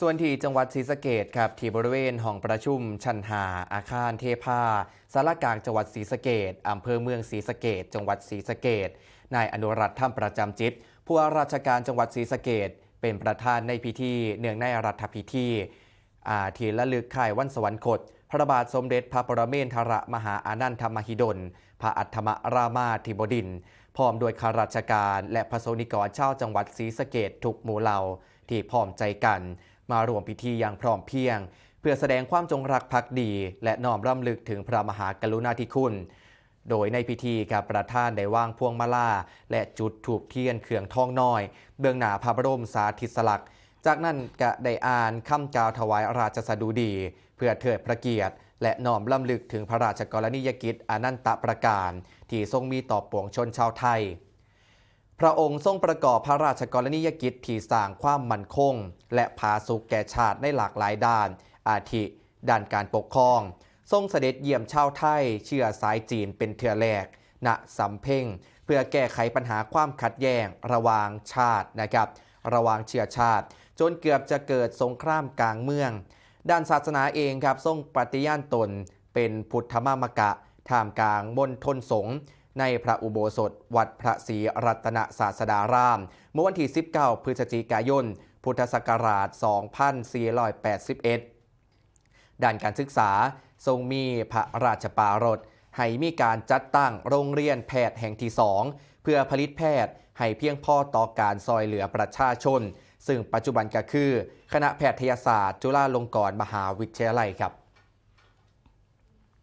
ส่วนที่จังหวัดศรีสะเกษครับที่บริเวณห้องประชุมชั้น5อาคารเทพาสารกลางจังหวัดศรีสะเกษอำเภอเมืองศรีสะเกษจังหวัดศรีสะเกษนายอนุรัตน์ถ้ำประจำจิตผู้ว่าราชการจังหวัดศรีสะเกษเป็นประธานในพิธีเนื่องในรัฐพิธีที่ระลึกข่ายวันสวรรคตพระบาทสมเด็จพระปรเมนทรมหาอานันทมหิดลพระอัฏฐมรามาธิบดินทร์พร้อมโดยข้าราชการและพระสงฆ์นิกรชาวจังหวัดศรีสะเกษทุกหมู่เหล่าที่พร้อมใจกันมารวมพิธีอย่างพร้อมเพรียงเพื่อแสดงความจงรักภักดีและน้อมรำลึกถึงพระมหากรุณาธิคุณโดยในพิธีกับประธานได้วางพวงมาลาและจุดธูปเทียนเขื่องทองน้อยเบื้องหน้าพระบรมสารีสลักษณ์จากนั้นก็ได้อ่านคำกล่าวถวายราชสดุดีเพื่อเทิดพระเกียรติและน้อมรำลึกถึงพระราชกรณียกิจอนันตประการที่ทรงมีต่อปวงชนชาวไทยพระองค์ทรงประกอบพระราชกรณียกิจที่สร้างความมั่นคงและผาสุกแก่ชาติในหลากหลายด้านอาทิด้านการปกครองทรงเสด็จเยี่ยมชาวไทยเชื้อสายจีนเป็นเทื่อแรกณสำเพ็งเพื่อแก้ไขปัญหาความขัดแย้งระหว่างชาติระหว่างเชื้อชาติจนเกือบจะเกิดสงครามกลางเมืองด้านศาสนาเองครับทรงปฏิญาณตนเป็นพุทธมามกะท่ามกลางมณฑลสงฆ์ในพระอุโบสถวัดพระศรีรัตนศาสดารามเมื่อวันที่ 19 พฤศจิกายน พุทธศักราช 2481 ด้านการศึกษาทรงมีพระราชปรารภให้มีการจัดตั้งโรงเรียนแพทย์แห่งที่ 2 เพื่อผลิตแพทย์ให้เพียงพอต่อการซอยเหลือประชาชนซึ่งปัจจุบันก็คือคณะแพทยศาสตร์จุฬาลงกรณ์มหาวิทยาลัยครับ